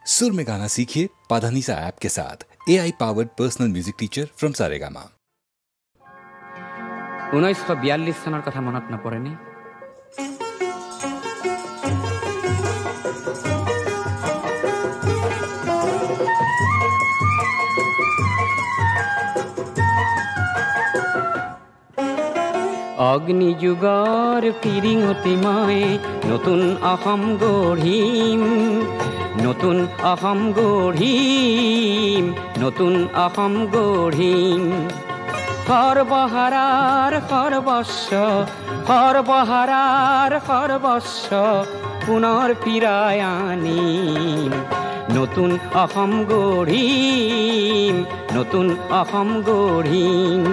सुर में गाना सीखिए पाधानीसा ऐप के साथ। AI powered personal music teacher from Saregama. 1942 চনৰ কথা মনত নপৰেনে? অগ্নিযুগৰ পিৰিঙতি মই নতুন অসম গঢ়িম, নতুন অসম গঢ়িম, নতুন অসম গঢ়িম। সৰ্বহাৰাৰ সৰ্বস্ব, সৰ্বহাৰাৰ সৰ্বস্ব পুনৰ ফিৰাই আনিম, নতুন অসম গঢ়িম, নতুন অসম গঢ়িম।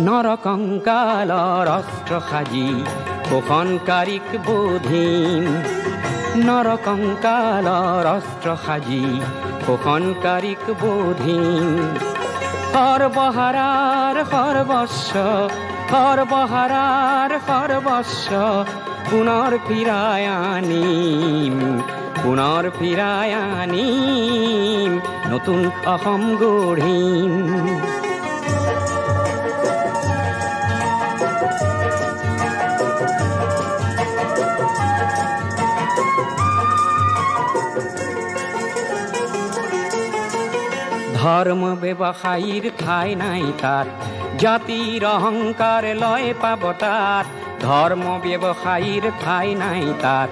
নৰকংকালৰ অস্ত্ৰ সাজি শোষণকাৰীক বোধিম, নৰকংকালৰ অস্ত্ৰ সাজি শোষণকাৰীক বোধিম। সৰ্বহাৰাৰ সৰ্বস্ব, সৰ্বহাৰাৰ সৰ্বস্ব পুনৰ ফিৰাই আনিম, পুনৰ ফিৰাই আনিম, নতুন অসম গঢ়িম। ধৰ্ম ব্যৱসায়ীৰ ঠাই নাই তাত, জাতিৰ অহংকাৰ লয় পাব তাত। ধৰ্ম ব্যৱসায়ীৰ ঠাই নাই তাত,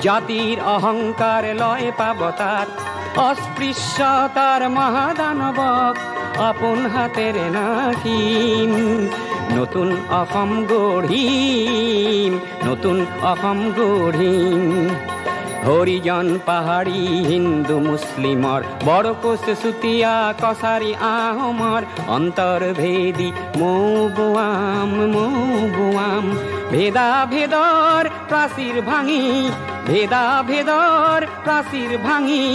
জাতিৰ অহংকাৰ লয় পাব তাত। অস্পৃশ্যতাৰ মহাদানৱক আপোন হাতেৰে নাশিম, নতুন অসম গঢ়িম, নতুন অসম গঢ়িম। হৰিজন পাহাৰী হিন্দু মুছলিমৰ, বৰকোচ চুতীয়া কছাৰী আহোমৰ, অন্তৰ্ভেদী মৌ বোৱাম, মৌ বোৱাম। ভেদা ভেদৰ প্ৰাচীৰ ভাঙি, ভেদা ভেদৰ প্ৰাচীৰ ভাঙি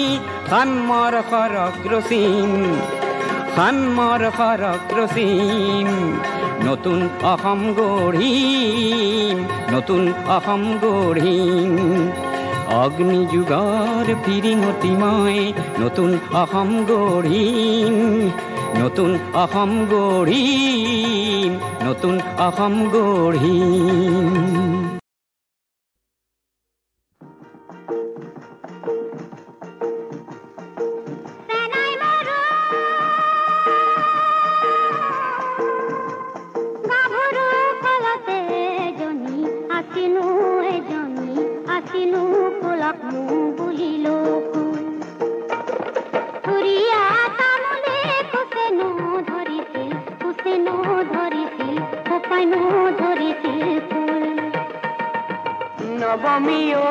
সাম্যৰ সৰগ ৰচিম, সাম্যৰ সৰগ ৰচিম, নতুন অসম গঢ়িম, নতুন অসম গঢ়িম। অগ্নিযুগৰ পিৰিঙতি মই নতুন অসম গঢ়িম, নতুন অসম গঢ়িম, নতুন অসম গঢ়িম। নৱমীও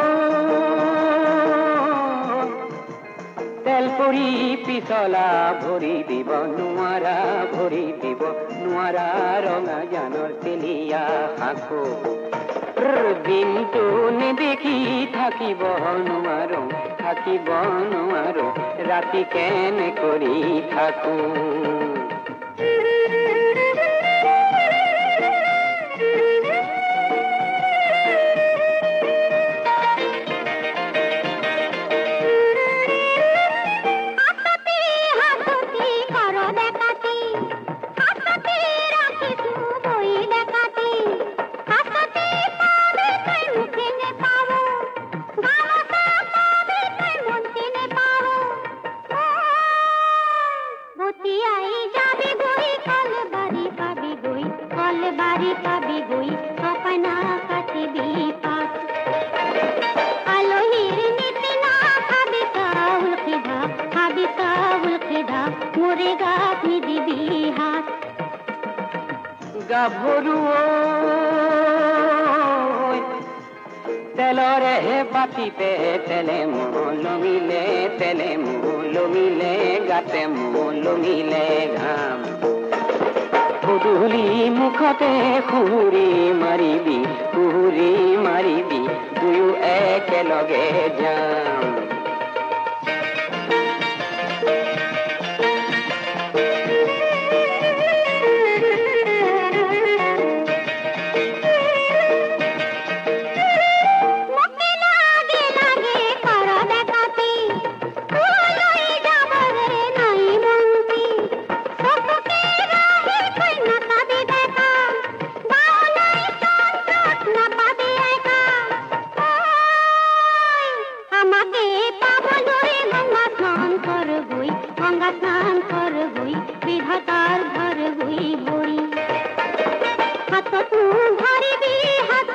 তেল পৰি পিছলা ভৰি দিব নোৱাৰা, ভৰি দিব নোৱাৰা ৰঙা জানৰ তেলীয়া শাখো। দিনটো নেদেখি থাকিব নোৱাৰো, থাকিব নোৱাৰো, ৰাতি কেনে কৰি থাকো। তেলৰে বাতিতে তেলে মলমিলে, তেলে মলমিলে, গাতে মলমিলে ঘাম। গধূলি মুখতে সুহুৰি মাৰিবি, সুহুৰি মাৰিবি, দুয়ো একেলগে যাম। ভাসান কর হই বিধাতার ঘর হই ভরি হাত তু ধরিবি হাত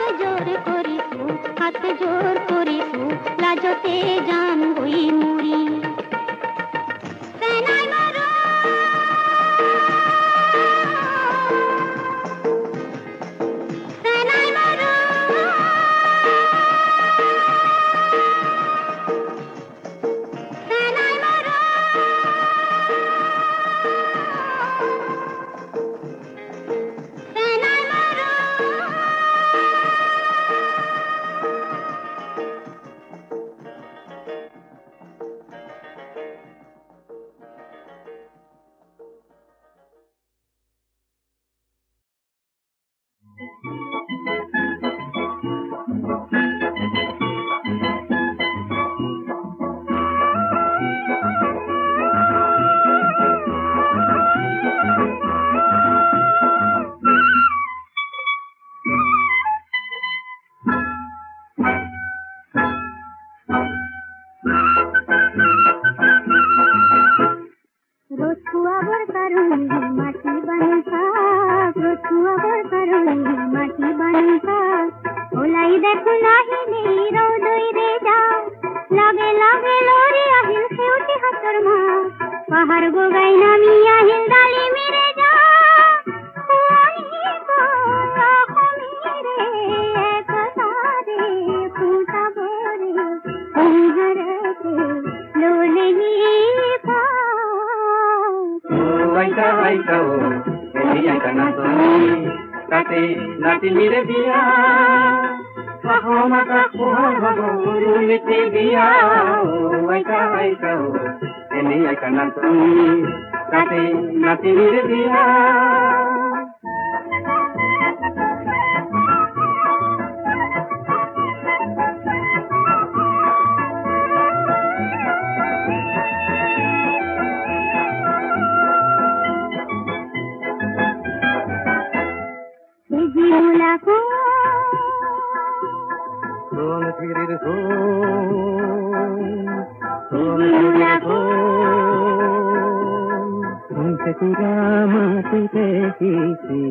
জোর করিসু লাজতে জান হই মুড়ি সেনাই মারো সেনাই মারো সেনাই মারো সেনাই মারো রসুয়াবর কারণে মাটি বানিতা রসুয়াবর কারণে মাটি বানিতা ওলাই দেখো নাহিনি রোদই রে যা লাগে লাগে লরি আহিল সেউটি হাতর মা পাহাড় গোগাই নামি আহিল ডালি মেরে যা খুয়ানি গো খমিরে একসারে ফুটা বরে কুমহরতে লোলেনি পা Waita waita o, elia kana toni, kate nati mire biya. Kahoma ka kuhar babo urumite biya. Waita waita o, elia kana toni, kate nati mire biya. জিমুলাকো Son tirir son, জিমুলাকো unte kurama tite kisi.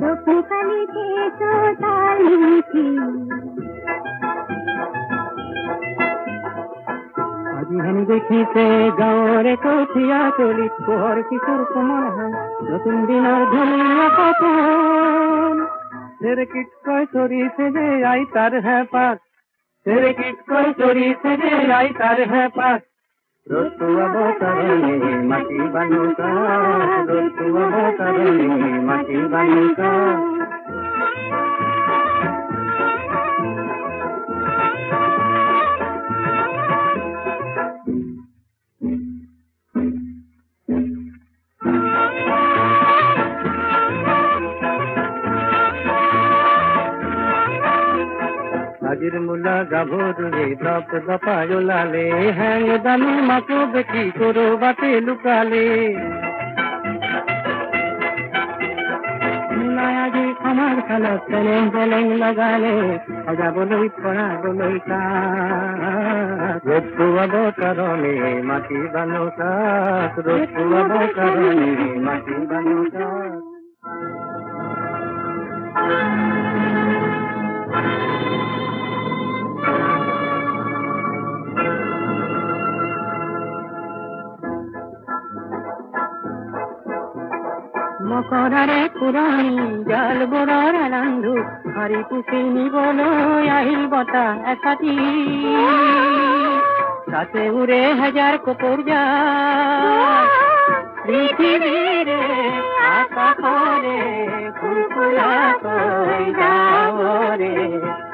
দোকু কালিতে তো তালিছি আজি হেন দেখিছে গাঁৱৰে কঠীয়া তলি পোহৰ কিশোৰ কোমল হাই নতুন দিনৰ ধনীয়া সপোন চেৰেকিট কৈ চৰিছে যে আই তাৰ হেঁপাত চেৰেকিট কৈ চৰিছে যে আই তাৰ হেঁপাত ৰ'দটো অৱতৰণি মাটি বানুকা ৰ'দটো অৱতৰণি মাটি বানুকা আজিৰ মূলা গাভৰুৱে দপ দপাই ওলালে হেং দামী মাকো বেটি কৰবাতে লুকালে মূলাই আজি আমাৰ খালত চেলেং চেলেং লগালে সজাবলৈ পৰাবলৈ কাক ৰ'দটো অৱতৰণি মাটি বানুকাক ৰ'দটো অৱতৰণি মাটি বানুকাক মকৰাৰে পুৰণি জাল বোৰৰ ৰান্ধো হৰি পুচি নিবলৈ আহিল বতাহ এচাতি তাতে উৰে হাজাৰ কপৰ যায় পৃথিৱীৰে আকাশৰে ফুলফুলাকৈ ডাৱৰে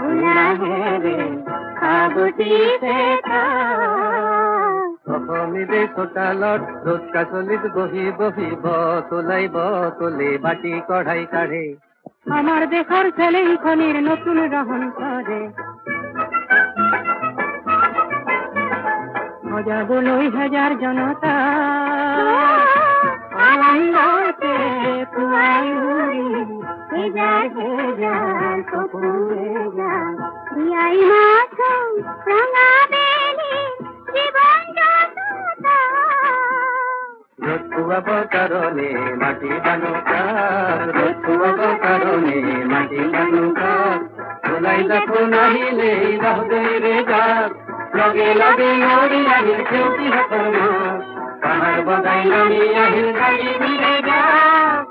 উলাহেৰে সাগতিছে অসমীৰে চোতালত ৰ'দ কাচলিত বহি বহি বতলে বাটি কঢ়াই কাঢ়ে আমাৰ দেশৰ চেলেংখনিৰ নতুন ৰহন কৰে সজাবলৈ হাজাৰ জনতা আনন্দতে পুৱাই উৰি হেজাৰ হেজাৰ কপোৰে যায় বিয়াই মাথো ৰঙা বেলি খুৱাব কাৰণে মাটি বানুকা ৰ'দ খুৱাব কাৰণে মাটি বানুকা ওলাই যাব নাহিলে বাহুদৈৰে যাক লগে লগে নৰি আহিল খেউতি হাতৰ মাত পাহাৰ বগাই নামি আহিল গাড়ী মিৰে যাক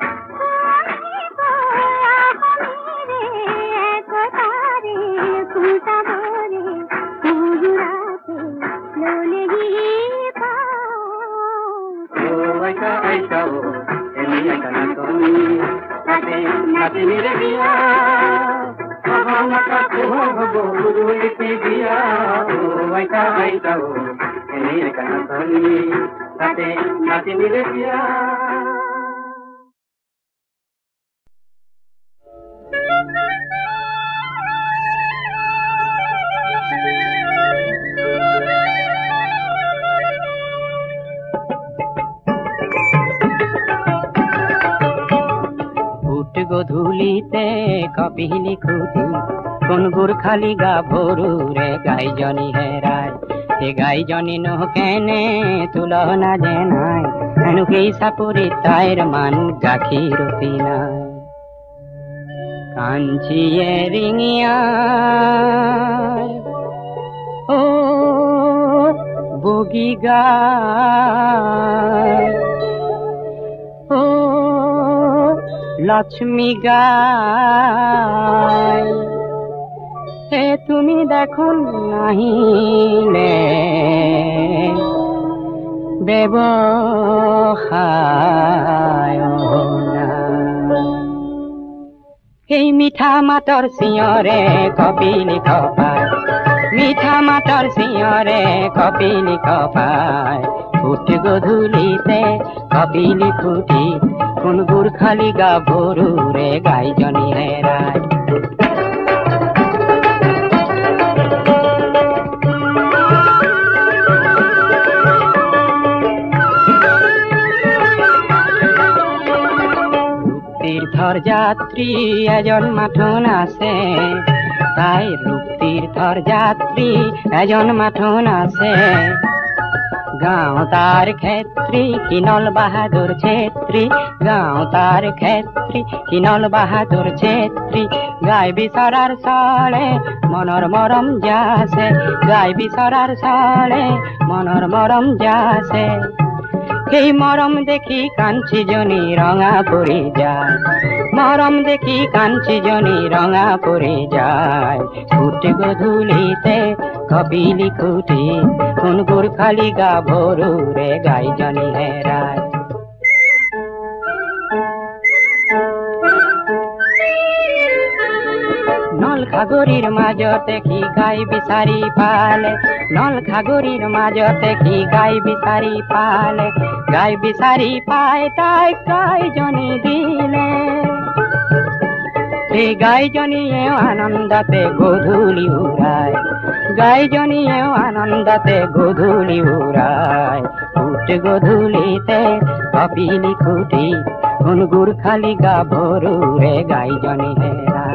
গধূলিতে কপিলি খুঁটি কোন গুরখালি গা ভরু রে গাইজনী হেরায় সে গাইজনী নহকেনে তুলনা যে নাই এনুকেই সাপুরি তাইর মানু গাখীর পিনায় কাঞ্চিয়ে রিঙিয়ায় ও বগি গায় ও লক্ষ্মী গায় হে তুমি দেখো নাহিলে ব্যৱসায় এই মিঠা মাতৰ চিঞৰে কপিলি খপায় মিঠা মাতৰ চিঞৰে কপিলি খপায় ফুট গধূলিতে কপিলি ফুটি কোন গুৰখালি গা ভৰু ৰে গাইজনী হেৰায় তীৰ্থৰ যাত্ৰী এজন মাথোন আছে তাই ৰূপ তীৰ্থৰ যাত্ৰী এজন মাথোন আছে গাঁও তাৰ ক্ষেত্ৰী কিনল বাহাদুৰ ছেত্ৰী গাঁও তাৰ ক্ষেত্ৰী কিনল বাহাদুৰ ছেত্ৰী গাই বিচৰাৰ চলে মনৰ মৰম যাছে গাই বিচৰাৰ চলে মনৰ মৰম যাছে সেই মৰম দেখি কাঞ্চিজনী ৰঙা পৰি যায় মৰম দেখি কাঞ্চিজনী ৰঙা পৰি যায় ফুট গধূলিতে কপিলি খুটি কোন গুৰখালি গা ভৰু ৰে গাইজনী হেৰায় নল খাগৰিৰ মাজতে কি গাই বিচাৰি পালে নল খাগৰিৰ মাজতে কি গাই বিচাৰি পালে গাই বিচাৰি পাই তাই গাইজনী দিলে সেই গাইজনীয়েও আনন্দতে গধূলি উৰায় গাইজনীয়েও আনন্দতে গধূলি উৰায় ফুট গধূলিতে কপিলি খুটি কোন গুৰখালি গা ভৰু ৰে গাইজনী হেৰায়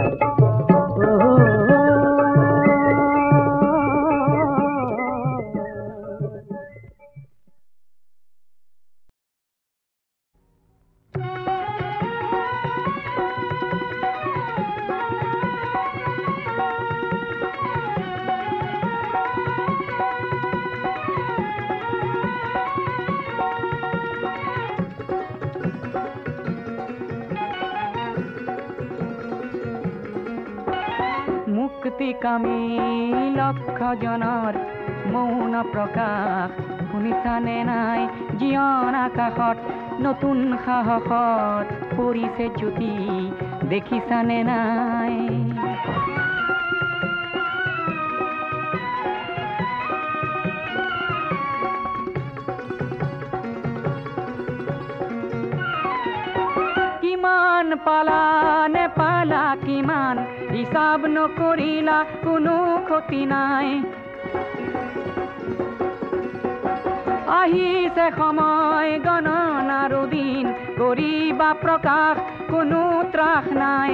মুক্তিকামী লক্ষ জনৰ মৌন প্ৰকাশ শুনিছানে নাই জীয়ন আকাশত নতুন সাহসত পৰিছে জ্যোতি দেখিছানে নাই কিমান পালা নেপালা কিমান হিচাপ নকৰিলা কোনো ক্ষতি নাই আহিছে সময় গণনাৰো দিন কৰিবা প্ৰকাশ কোনো ত্ৰাস নাই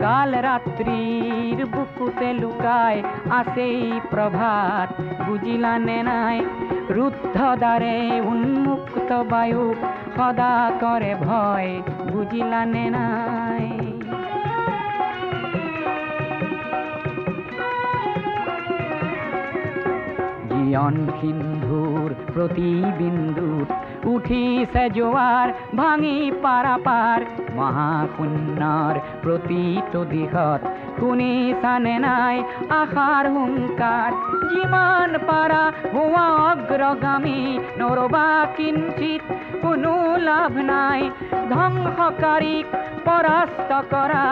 কাল রাত্রির বুকুতে লুকায় আসেই প্রভাত বুঝিলানে নাই রুদ্ধ দ্বারে উন্মুক্ত বায়ু সদা করে ভয় বুঝিলানে নাই জীবন সিন্ধুর প্রতিবিন্দুত উঠিছে জোয়ার ভাঙি পারাপার মহাশূন্যৰ প্ৰতিটো দিশত শুনিছানে নাই আশাৰ হুংকাৰ যিমান পাৰা হোৱা অগ্ৰগামী নৰবা কিঞ্চিত কোনো লাভ নাই ধ্বংসকাৰীক পৰাস্ত কৰা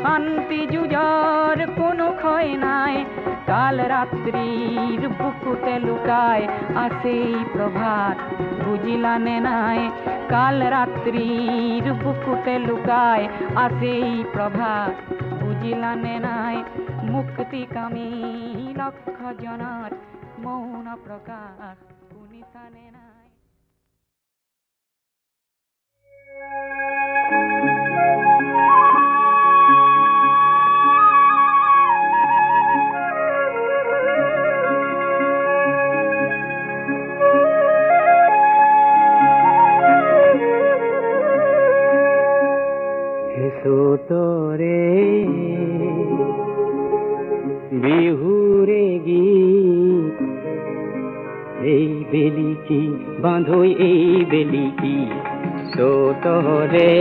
শান্তি যুঁজৰ কোনো ক্ষয় নাই কাল রাত্রির বুকুতে লুকায় আসেই প্রভাত বুঝিলানে নাই কাল রাত্রির বুকুতে লুকায় আসেই প্রভাত বুঝিলানে নাই মুক্তিকামী লক্ষ জনের মৌন প্রকাশ শুনিছানে নাই তোরে বিহুরে গীত এই বেলি কি বাঁধই এই বেলি কি তোরে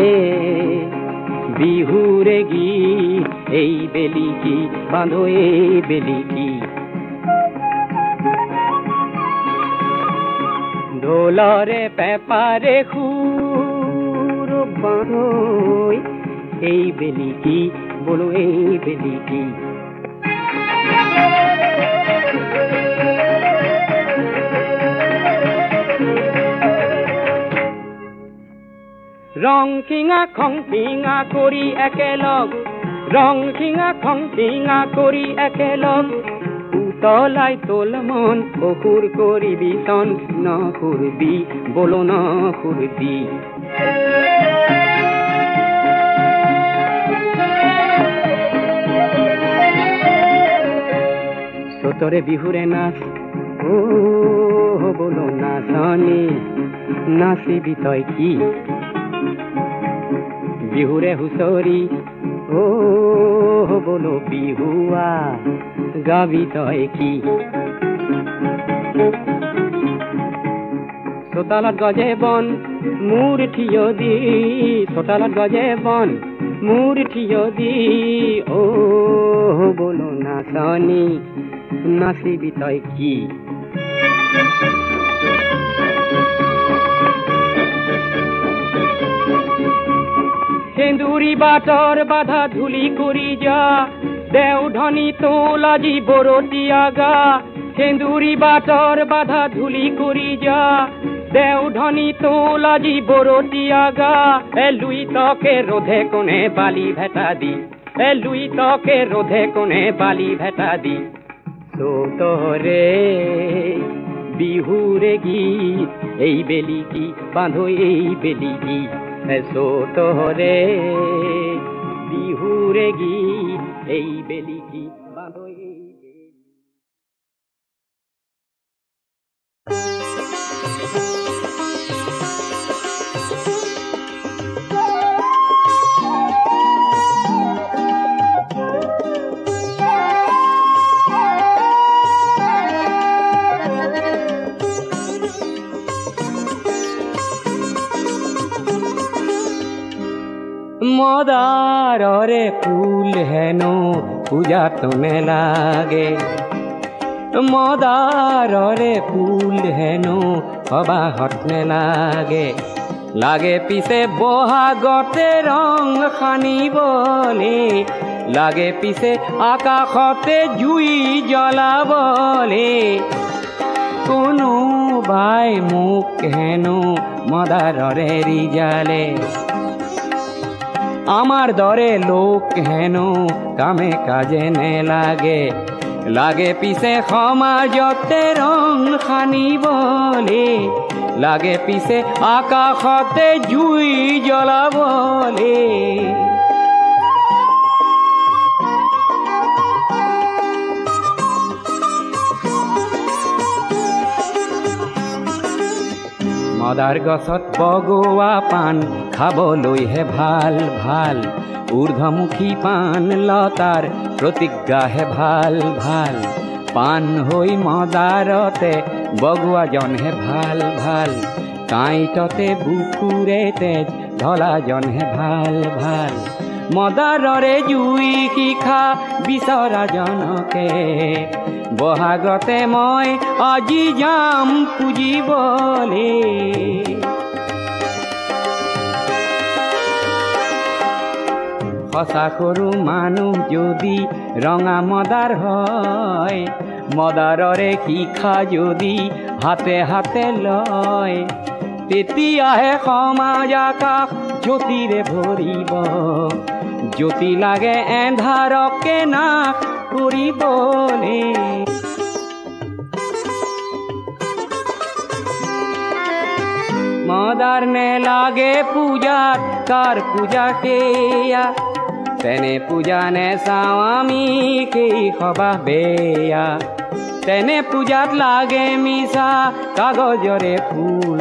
বিহুরে গীত এই বেলি কি বাঁধই এই বেলি কি দোলরে পেপারে খুর বাঁধই এই বেলি কি বলো এই বেলি কি রং খিঙা খং খিঙা করি একেলগ রং খিঙা খং খিঙা করি একেলগ উতলাই তোল মন অসুর কৰিবি চন নকৰিবি বলো নকৰিবি তোৰে বিহুৰে নাচ ও বলো নাচনি নাচিবি তই কি বিহুৰে হুঁচৰি ও বলো বিহুয়া গাবি তই কি চোতালত গজে বন মোৰ থিয় দি চোতালত গজে বন মোৰ থিয় দি ও বলো নাচনি নাচিবি তই কি সেন্দুৰী বাটৰ বাধা ধূলি কৰি যা দেও ধনী তোল আজি বৰতীয়া গা সেন্দুৰী বাটৰ বাধা ধূলি কৰি যা দেও ধনী তোল আজি বৰতীয়া গা লুই তকে ৰোধে কোনে বালি ভেটা দি লুই তকে ৰোধে কোনে বালি ভেটা দি তোরে বিহুরে গীত এই বেলি কি বাঁধো এই বেলি কি তোরে বিহুরে গীত এই বেলি কি বাঁধো এই মদারে ফুল হেন পূজা তনে লাগে মদারে ফুল হেন হবা হতনে লাগে লাগে পিছে বহাগতে রং খানিবলে লাগে পিছে আকাশতে জুই জ্বলাবলে কোনো বাই মুখ হেন মদারে রিজালে আমার দরে লোক হেন কামে কাজে নে লাগে লাগে পিছে সমাজতে রং খানিবলে লাগে পিছে আকাশতে জুই জ্বলাবলে মদাৰ গছত বগোৱা পাণ খাবলৈহে ভাল ভাল ঊৰ্ধ্বমুখী পাণ লতাৰ প্ৰতিজ্ঞাহে ভাল ভাল পাণ হৈ মদাৰতে বগোৱাজনহে ভাল ভাল কাঁইটতে বুকুৰে তেজ ঢলাজনহে ভাল ভাল মদাৰৰে জুই শিখা বিচৰাজনকে বহাগতে মই আজি যাম পুজিবলে সঁচা সৰু মানুহ যদি ৰঙা মদাৰ হয় মদাৰৰে শিখা যদি হাতে হাতে লয় তেতিয়াহে সমাজ আকাশ জ্যোতিৰে ভৰিব জ্যোতি লাগে এন্ধাৰকে নাশ কৰিবলে মদাৰ নেলাগে পূজাত কাৰ পূজা সেয়া তেনে পূজা নেচাওঁ আমি সেই সবাহ বেয়া তেনে পূজাত লাগে মিছা কাগজৰে ফুল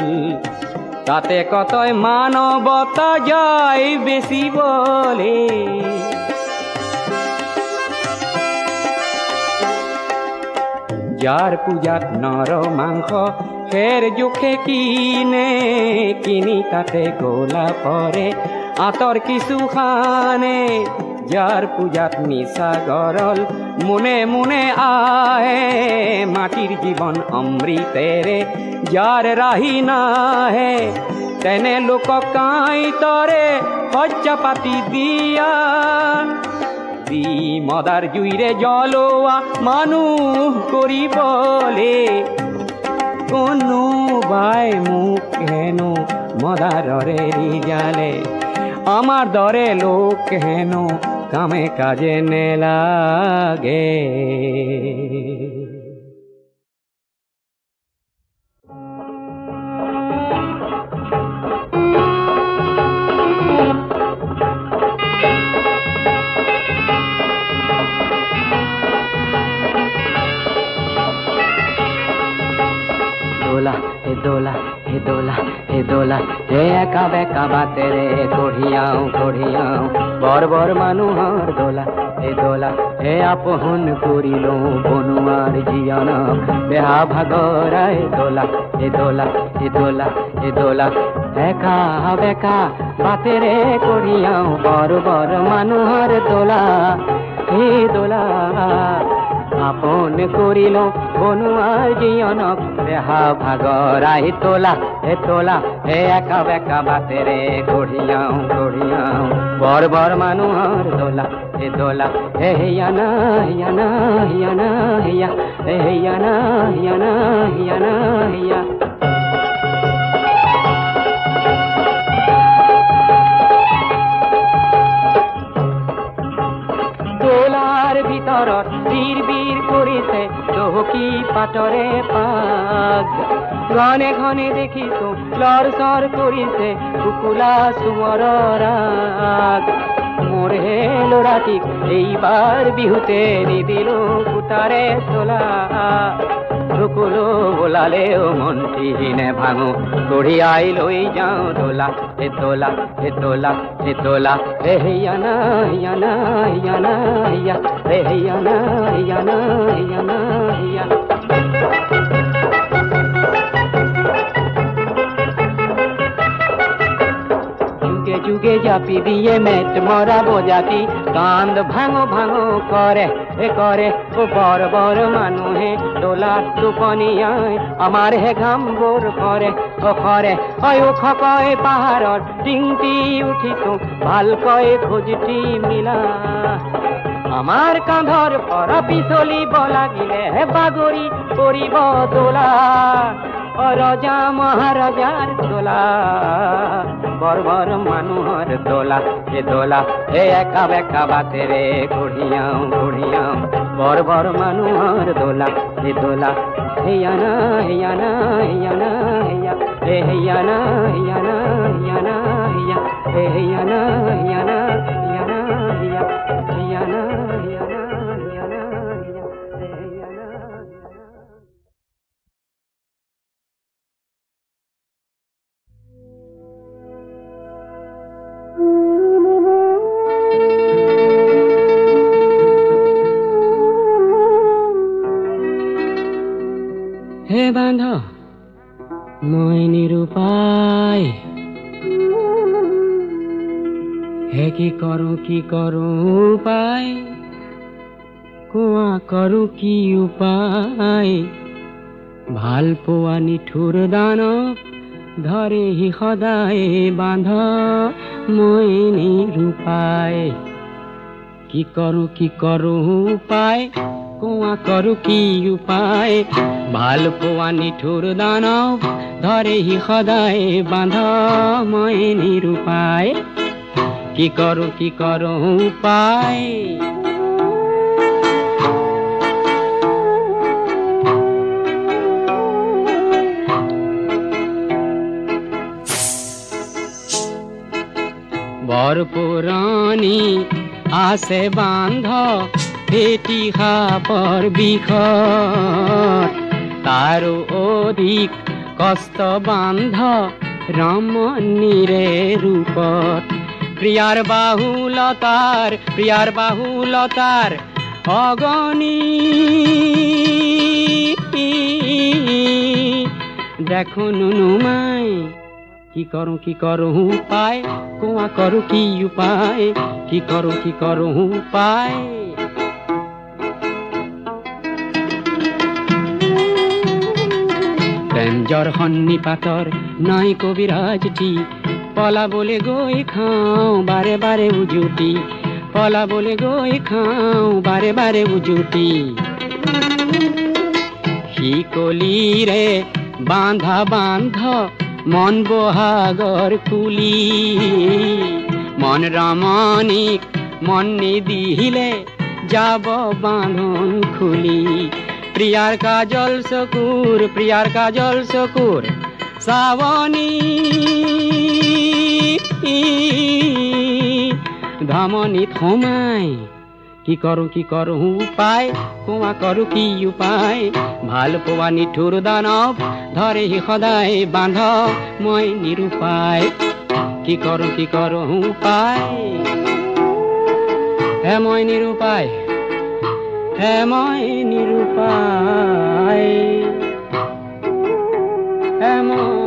তাতে কতই মানৱতা যায় বেচিবলে যাৰ পূজাত নৰ মাংস খেৰ জোখে কিনি তাতে গোলা পৰে আঁতৰ কিছু খানে যাৰ পূজাত মিছা গৰল মুনে মুনে আহে মাটিৰ জীৱন অমৃতেৰে যাৰ ৰাহি নাহে তেনে লোকক কাঁইটৰে শয্যা পাতি দিয়া দি মদাৰ জুইৰে জ্বলোৱা মানুহ কৰিবলে কোনোবাই মোক হেনো মদাৰৰে ৰিজালে আমাৰ দৰে লোক হেনো কামে কাজে নেলাগে দোলা হে দোলা হে দোলা হে একা বেকা বাতেৰে কঢ়িয়াও কঢ়িয়াও বৰ বৰ মানুহৰ দোলা হে আপোন কৰিলো বনোৱাৰ জীয়নক বেহা ভাগৰাই দোলা হে দোলা হে দোলা হে দোলা একা বেকা বাতেৰে কঢ়িয়াও বৰ বৰ মানুহৰ দোলা হে দোলা আপোন কৰিলো বনোৱাৰ জীয়নক বেহা ভাগৰাই তোলা হে একা বেকা বাতেৰে কঢ়িয়াও কঢ়িয়াও বৰ বৰ মানুহৰ দোলা হে হিয়ানা হিয়ানা হিয়ানা হিয়া হে হিয়ানা হিয়ানা হিয়ানা হিয়া দোলাৰ ভিতৰত বীৰ বীৰ কৰিছে চহকী পাতৰে পাগ ঘনে ঘনে দেখিছো লৰ চৰ কৰিছে কুকুলা চুমৰৰ ৰাগ মোৰ হে ল'ৰাটিক এইবাৰ বিহুতে নিদিলো কুটাৰে চলা সকলো বোলালেও মন্ত্ৰীহীনে ভাঙো কঢ়িয়াই লৈ যাওঁ দোলা হে তোলা হে তোলা হে তোলা হে হিয়ানা হিয়ানা হিয়ানা হিয়া হে হিয়ানা হিয়ানা হিয়ানা হিয়া যুগে জাপি দিয়ে মেট মরা বোজাতি কান্দ ভাঙো ভাঙো করে ও বড় বড় মানুহে দোলার টোপনিয়ায় আমার হে ঘাম বোর করে ও খকয় পাহাড়ত টিংটি উঠিছো ভালকৈ খোজটি মিলা আমার কাঁধর পর পিছলিব লাগিলে বাগৰি পৰিব দোলা ৰজা মহাৰাজাৰ দোলা বৰ বৰ মানুহৰ দোলা হে একা বেকা বাতেৰে কঢ়িয়াও কঢ়িয়াও বৰ বৰ মানুহৰ দোলা হিয়ানা হিয়ানা হিয়ানা হিয়া হে হিয়ানা হিয়ানা হিয়ানা হিয়া হে হিয়ানা হিয়ানা হিয়ানা হিয়া হিয়ানা হিয়ানা হিয়ানা হিয়া হে হিয়ানা মই নিরুপায় হে কি করু উপায় কোয়া করু কি উপায় ভাল পোৱা নিঠুৰ দানৱ ধৰে হি সদায় বান্ধ মই নিৰুপায় কি কৰো উপায় কোৱা কৰো কি উপায় ভাল পোৱা নিঠুৰ দানৱ ধৰে হি সদায় বান্ধ মই নিৰুপায় কি কৰো উপায় বৰ পুৰণি আছে বান্ধ পেটি সাপৰ বিষত তাৰো অধিক কষ্ট বান্ধ ৰমণীৰে ৰূপত প্ৰিয়াৰ বাহুলতাৰ অগণি দেখো নুনুমাই কি কৰো উপায় কোৱা কৰো কি উপায় কি কৰো উপায় প্ৰেমজৰ সন্নিপাতৰ নাই কবিৰাজটি পলাবলে গৈ খাওঁ বাৰে বাৰে উজুটি পলাবলে গৈ খাওঁ বাৰে বাৰে উজুটি শিকলিৰে বান্ধ মন বহাগৰ কুলি মন ৰমণীক মন নিদিলে যাব বান্ধন খুলি প্ৰিয়াৰ কাজল চকুৰ চাৱনী ধমনীত সোমাই কি কৰো উপায় কোৱা কৰো কি উপায় ভাল পোৱা নিঠুৰ দানৱ ধৰে হি সদায় বান্ধ মই নিৰুপায় কি কৰো উপায় হে মই নিৰুপায় হে মই নিৰুপায় হে মই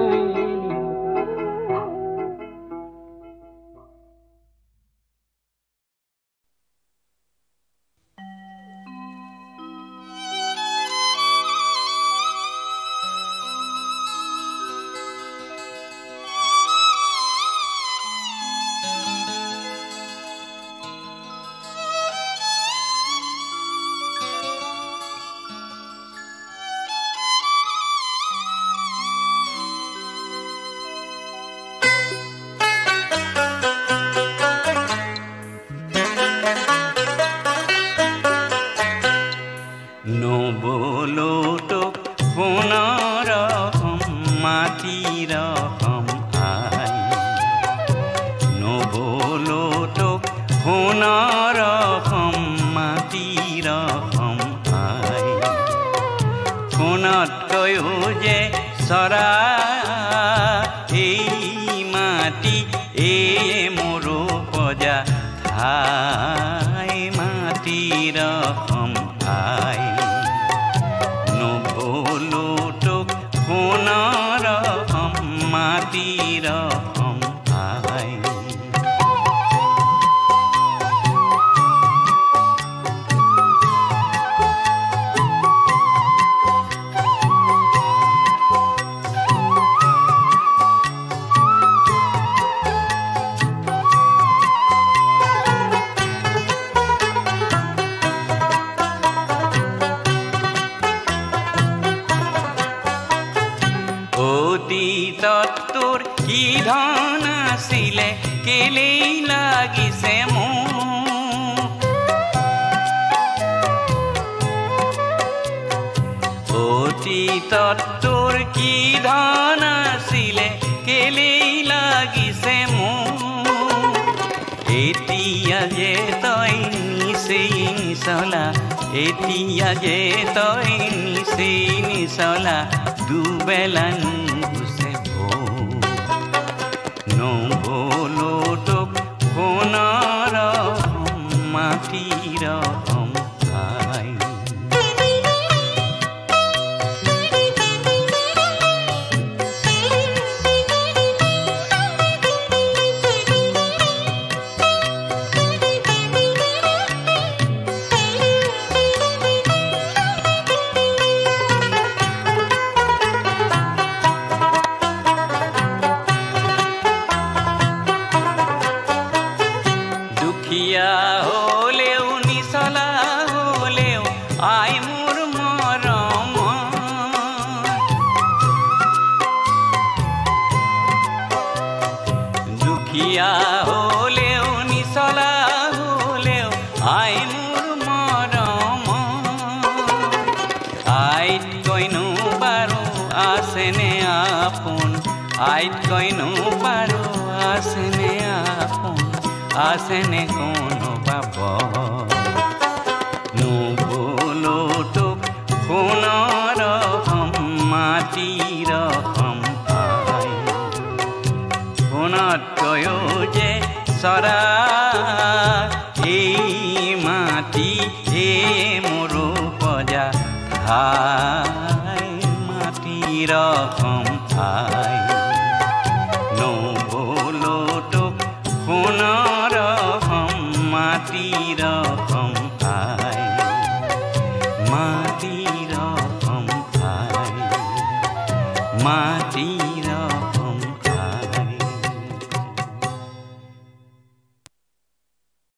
তোৰ কি ধন আছিলে কেলেই লাগিছে মোক এতিয়া যে তই নিচলা এতিয়া যে তই নিচলা দুবেলা নুগুছে নবলো তোক সোণৰ মাটিৰ বিয়া হলেও নিচলা হলেও আই মোৰ মৰম আইত কৈনো বাৰু আছেনে আপোন আইত কৈনো বাৰু আছেনে আপোন আছেনে কোনোবা নুবুলো তোক সোণৰ মাটিৰ সম্পাই সোণতকৈও যে চৰা এই মাটি এই মোৰ পজা ঠাই মাটিৰ সম্পাই নুবুলো তোক সোণৰ মাটিৰ সম্পাই মাটি